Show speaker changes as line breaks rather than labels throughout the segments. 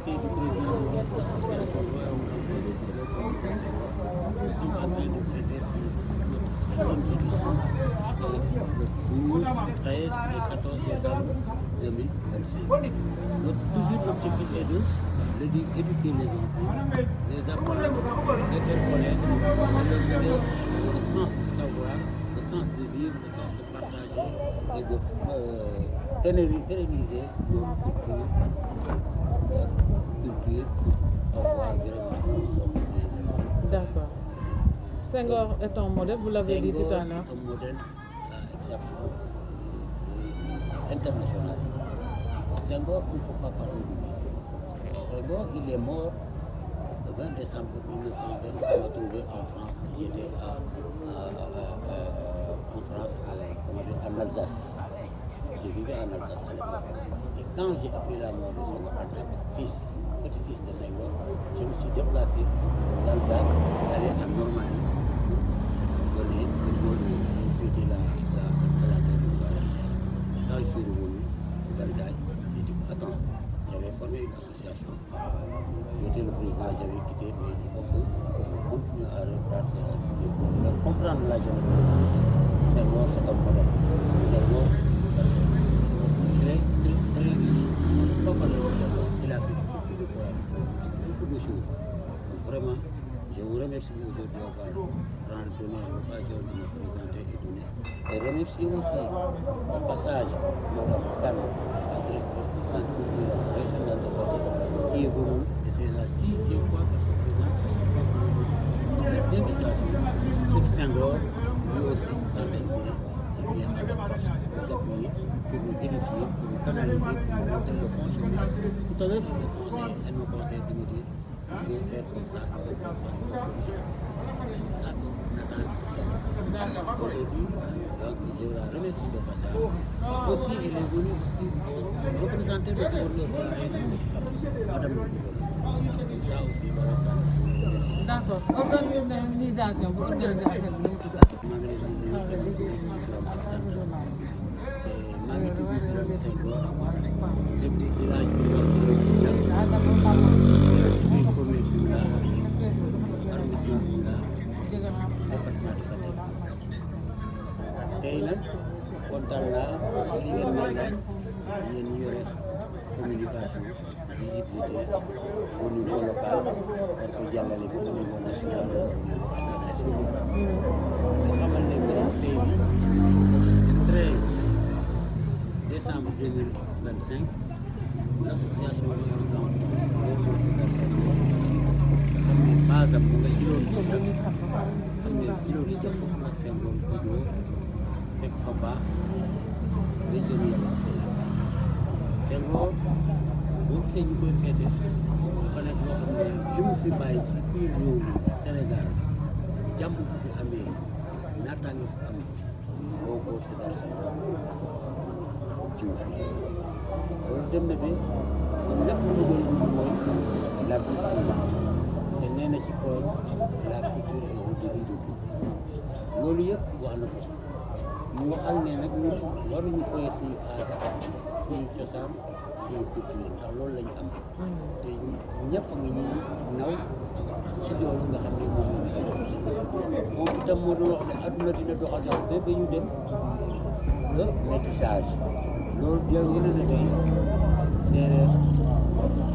côté du président de l'association Royaume d'Enfance pour l'Organisation, nous sommes en train de fêter notre 6e édition le 12, 13 et 14 décembre 2025. Toujours l'objectif est d'éduquer les enfants, les apprendre, les faire connaître, et leur donner le sens du savoir, le sens de vivre, le sens de partager et de pérenniser leur culture pour avoir vraiment une sorte de...
D'accord. Senghor est un modèle, vous l'avez dit tout à l'heure.
Senghor est un modèle exceptionnel, international. Senghor, on ne peut pas parler de lui. Senghor, il est mort le 20 décembre 1920. Je me trouvais en France. J'étais en France, en Alsace. Je vivais en Alsace à l'époque. Et quand j'ai appris la mort de Senghor en tant que petit-fils de Senghor, je me suis déplacé d'Alsace d'aller en Normandie pour fêter la guerre du soir. Et quand je suis revenu au Belgrade, j'ai dit attends, j'avais formé une association. J'étais le président, j'avais quitté, mais il faut que on continue à reprendre ces activités pour faire comprendre la jeunesse. Senghor, c'est un modèle. Senghor, très riche. Pas mal de Senghor. Il a fait beaucoup de poèmes, beaucoup de choses. Donc vraiment, je vous remercie aujourd'hui d'avoir donné l'occasion de me présenter et donner. Et remercie aussi au passage Mme Kano, la directrice du centre culturel régional de Fatick, qui est venue, et c'est la 6e fois qu'elle se présente à chaque fois pour une invitation sur Senghor, lui aussi, quand elle vient avec force, nous appuyer, pour nous édifier, pour nous canaliser, pour nous montrer le bon chemin. Tout à l'heure, elle me conseille de me dire il faut faire comme ça, il faut comme ça, il faut comme ça. Et c'est ça qu'on attend aujourd'hui. Donc, je la remercie de passage. Aussi, elle est venue aussi représenter le gouverneur de la région de Fatick, Madame le gouverneur. Donc ça aussi, voilà.
D'accord. Organisation, vous organisez affaire bi nu mu tudd.
maa ngi tudd Birame Senghor depuis village bi wax ci commune Fimela arrondissement Fimela département de Fatick. Tey nag kontaan naa ci li ngeen may laaj yéen ñi yore communication visibilité au niveau local war ko jàllale bi au niveau national et international. nga xamal ne bés tey bi 13 décembre 2025, l'association Royaume d'Enfance xam ne base am mu nga jëloon ci xam ne jëloon ci foofu la Senghor juddoo fekk fa baax ba jëm yàlla si tey Senghor boo gisee ñu koy féete dafa nekk loo xam ne li mu fi bàyyi ci biir réew mi Sénégal jàmm bu fi amee naataange fi am boo ko si dara jiw fii loolu dem na bi lépp lu mu doon dund mooy la culture te nee na ci poème la culture est au début de tout loolu yëpp wax na ko ñu waxal ne nag ñun waruñu foye suñu aada suñu cosaan suñu culture ndax loolu lañu am te ñëpp ngi ñuy naw ci loolu nga xam ne moom la ñu moom itam moo doon wax ne adduna dina doxal yow ba ñu dem le métissage loolu jël nga ne tey séeréer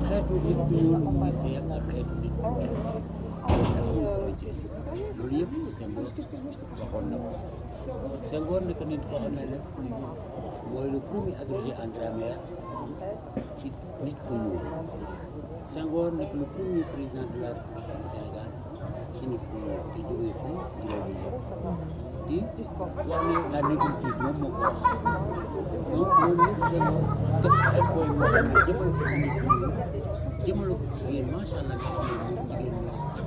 xeetu nit ku ñuul mu ngi seey ak xeetu nit ku weex loolu yëpp Senghor waxoon na ko Senghor nekk nit koo xam ne nag mooy le premier agrégé en grammaire ci nit ku ñuul Senghor nekk le premier président de la République du Sénégal ci nit ku ñuul te jógee fii di wax ne la négritude moom moo ko wax donc loolu yëpp Senghor def ay points yoo xam ne jëmale ko nit ku ñuul jëmale ko jigéen macha allah nga xam ne moom jigéen ñi sax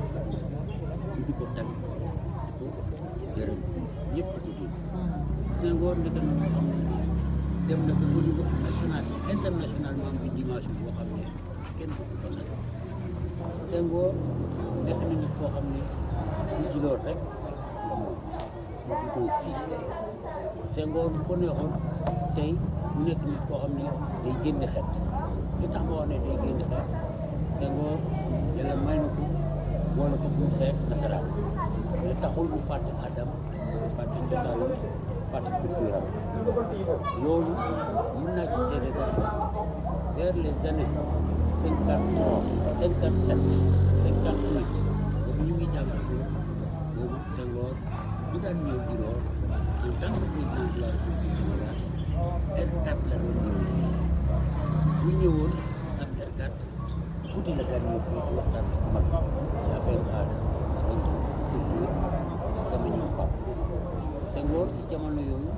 ñu di ko tamit di ko gërëm ñëpp di ko dégg Senghor nekk na ko xam ne dem na ko au niveau national internationalement bi dimension boo xam ne kenn du ko nag Senghor nekk na nit koo xam ne du ci loolu rek la moom mu juddoo fii Senghor bu ko neexoon tey mu nekk nit koo xam ne day génn xeet li tax ma wax ne day génn xeet Senghor yàlla may na ko boole ko pour seet nasaraan mais taxul mu fàtte aadam fàtte cosaanam fàtte culture am loolu mën naa ci seede dara vers les années 53 57 58 boobu ñu ngi jàngal ko boobu Senghor bu daan ñëw Djilor en tant que président de la République du Sénégal R4 la doon ñëw fii bu ñëwoon ak R4 guddi la daan ñëw fii di waxtaan ak mag ci affaire aada affaire culture sama ñoom pap Senghor ci jamono yooyu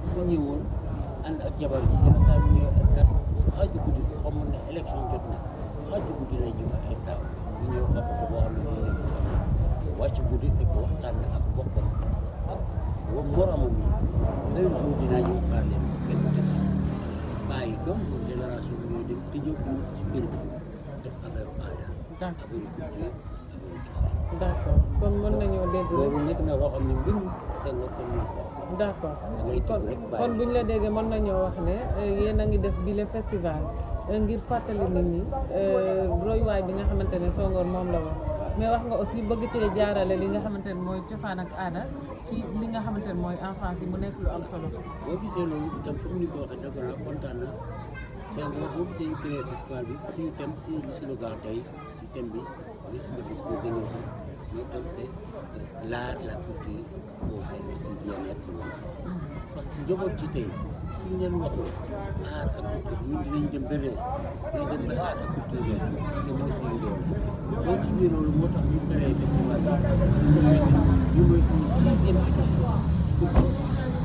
su ñëwoon ànd ak jabar ji yenn saa ñu ñëw R4 xaaju guddi bi xamoon ne élection jot na xaaju guddi lay ñëw ay taaw ñu ñëw ak ko boo xam ne moo nekk wàcc guddi fekk waxtaan na ak bokkam ak moromam yi même jour dinaa ñëw xaar leen fekk tëdd bàyyi donc génération bi ñooy dem tëjoo ko ci kër gi def affaire aada affaire culture affaire cosaan.
d'accord kon mën nañoo dégg
loolu nekk na loo xam ne mbirum Senghor kon ñu ko
d'accord
da ngay tëb rek bàyyi
kon buñ la déggee mën nañoo wax ne yéen a ngi def bile festival ngir fàttali nit ñi royuwaay bi nga xamante ne Senghor moom la wax mais wax nga aussi bëgg cee jaarale li nga xamante ne mooy cosaan ak aada ci li nga xamante ne mooy enfance yi mu nekk lu am solo.
boo gisee loolu itam comme ni ko waxee dëgg la kontaan na Senghor boo gisee ñu créé festival bi suñu thème suñu slogan tey ci thème bi li si nga gis ko gënati mais tam c'est l'art la culture au service du bien-être de l'enfant parce que njaboot ci tey suñu leen waxul art ak culture ñun dinañ dem ba réer dinañ dem ba art ak culture réer te mooy suñu doole donc ci biir loolu moo tax ñu créé festival bi ñu ko fekk ñu mooy suñu 6e édition pour que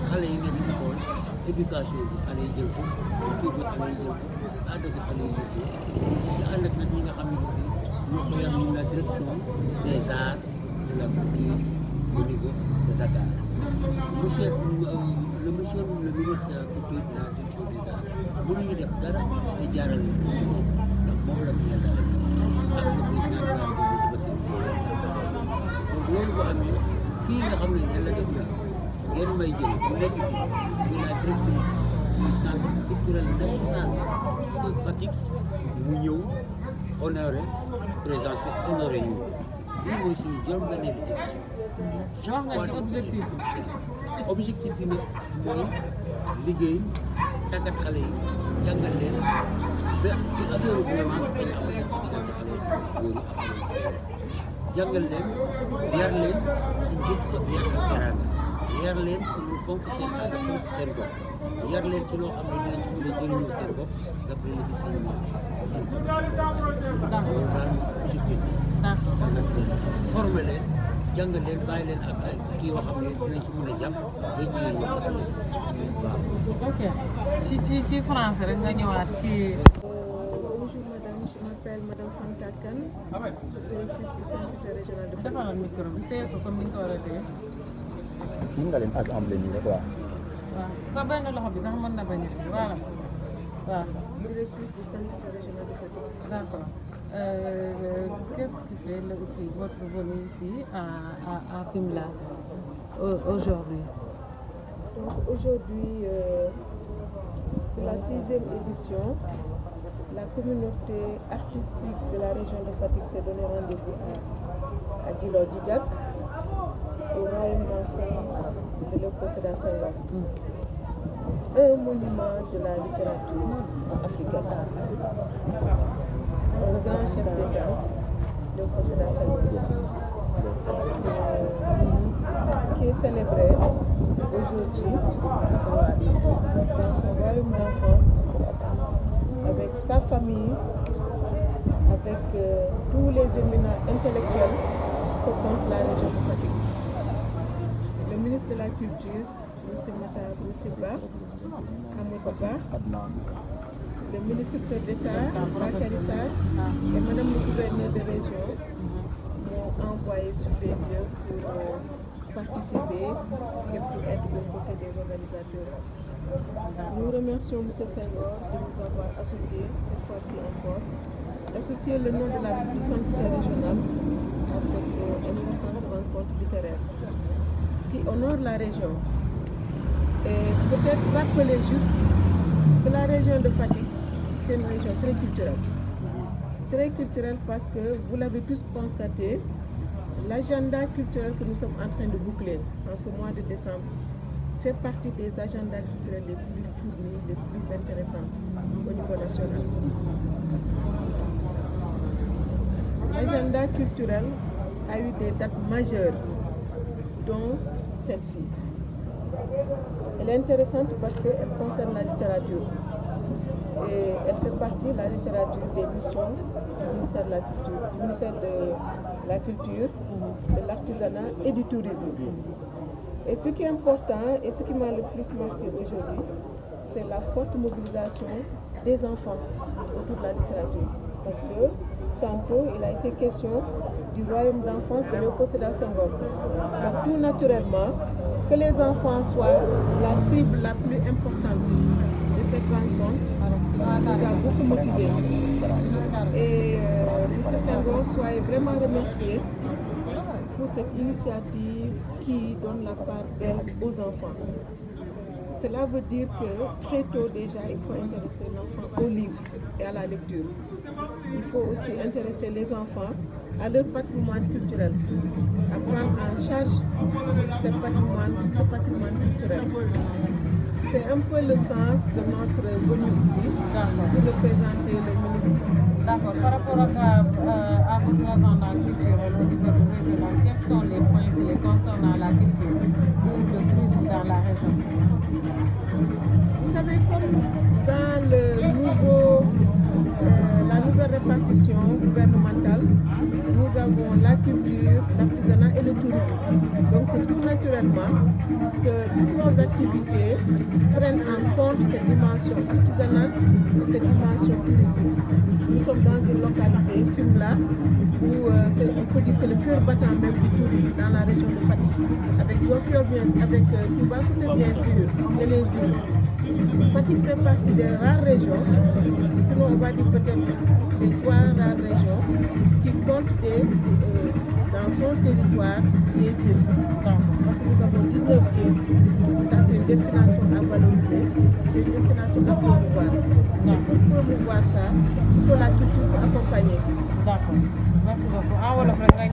xale yi nekk école éducation bi xale yi jël ko culture bi xale yi jël ko aada bi xale yi jël ko ci ànd ak nag ñi nga xam ne ñoo ko yar ñu la direction des arts de la culture au niveau de Dakar monsieur le ministre de la culture de la direction des arts mënuñu def dara te jaarale ko ci moom ndax moom la ñu yàlla ak le président de la République Bassirou Diomaye donc loolu bu amee fii nga xam ne yàlla def na ngeen may jël bu nekk fii di la directrice du centre culturel national de Fatick mu ñëw honoré présence bi honoré ñu lii mooy suñu juróom-benneelu édition.
wax nga ci objectif bi.
objectif bi nag mooy liggéey tàggat xale yi jàngal leen ba ci affaire violence bañ a amal ci diggante xale yi góor yi ak xale yi jàngal leen yar leen ci njub ak yar ak teraanga yar leen pour ñu fonk seen aada fonk seen bopp yar leen ci loo xam ne dinañ ci mën a jëriñoo seen bopp d'après li fi suñu maam suñu daal objectif bi former leen jàngal leen bàyyi leen ak ay outils yoo xam ne dinañ ci mën a jàpp ba jigéen ñi waaw.
ok ci français rek nga ñëwaat ci.
Bonjour madame, je m'appelle madame Fanta Kane, directrice du centre régional de
defalal micro bi téye ko comme ni nga ko war a téye.
mën nga leen assemblée nii rek waaw.
waaw sa benn loxo bi sax mën na bañ a voilà waaw.
directrice du centre régional de Fatick.
D'accord. Qu'est-ce qui fait votre venue ici à Fimela aujourd'hui?
Donc aujourd'hui, pour la 6e édition, la communauté artistique de la région de Fatick s'est donné rendez-vous à Djilor Djidiack, au royaume d'enfance de Léopold Sédar Senghor. Un monument de la littérature africaine. Un grand chef d'État, Léopold Sédar Senghor, qui est célébré aujourd'hui dans son royaume d'enfance, avec sa famille, avec tous les éminents intellectuels que compte la région de Fatick. Le ministre de la Culture, M. Ba, Amadou Ba, le ministre d'État, Bakary Sarr, et Madame le gouverneur de région m'ont envoyé sur les lieux pour participer et pour être de côté des organisateurs. Nous remercions M. Senghor de nous avoir associés, cette fois-ci encore, d'associer le nom du centre régional à cette importante rencontre littéraire qui honore la région. Et peut-être rappeler juste que la région de Fatick, c'est une région très culturelle. Très culturel parce que vous l'avez tous constaté, l'agenda culturel que nous sommes en train de boucler en ce mois de décembre fait partie des agendas culturels les plus fournis, les plus intéressants au niveau national. L'agenda culturel a eu des dates majeures, dont celle-ci. Elle est intéressante parce qu'elle concerne la littérature. Et elle fait partie de la littérature des missions du ministère de la Culture, de l'artisanat et du tourisme. Et ce qui est important et ce qui m'a le plus marqué aujourd'hui, c'est la forte mobilisation des enfants autour de la littérature. Parce que tantôt, il a été question du royaume d'enfance de Léopold Sédar Senghor. Donc tout naturellement, que les enfants soient la cible la plus importante de cette rencontre nous a beaucoup motivés. Et M. Senghor soit vraiment remercié pour cette initiative qui donne la part d'elle aux enfants. Cela veut dire que très tôt déjà, il faut intéresser l'enfant aux livres et à la lecture. Il faut aussi intéresser les enfants à leur patrimoine culturel, à prendre en charge ce patrimoine culturel. C'est un peu le sens de notre venue ici pour représenter le ministre.
D'accord. Par rapport à votre agenda culturel au niveau régional, quels sont les points clés concernant la culture ou le tourisme dans la région?
Vous savez, comme dans la nouvelle répartition gouvernementale, nous avons la culture, l'artisanat et le tourisme. Donc c'est tout naturellement que toutes nos activités prennent en compte cette dimension artisanale et cette dimension touristique. Nous sommes dans une localité, Fimela, où on peut dire c'est le cœur battant même du tourisme dans la région de Fatick, avec Diofior, avec Toubacouta bien sûr, et les îles. Fatick fait partie des rares régions, sinon on va dire peut-être les 3 rares régions qui comptent dans son territoire les îles. Parce que nous avons 19 îles. Ça, c'est une destination à valoriser, c'est une destination à promouvoir. Et pour promouvoir ça, il faut la culture pour accompagner.
D'accord. Merci beaucoup.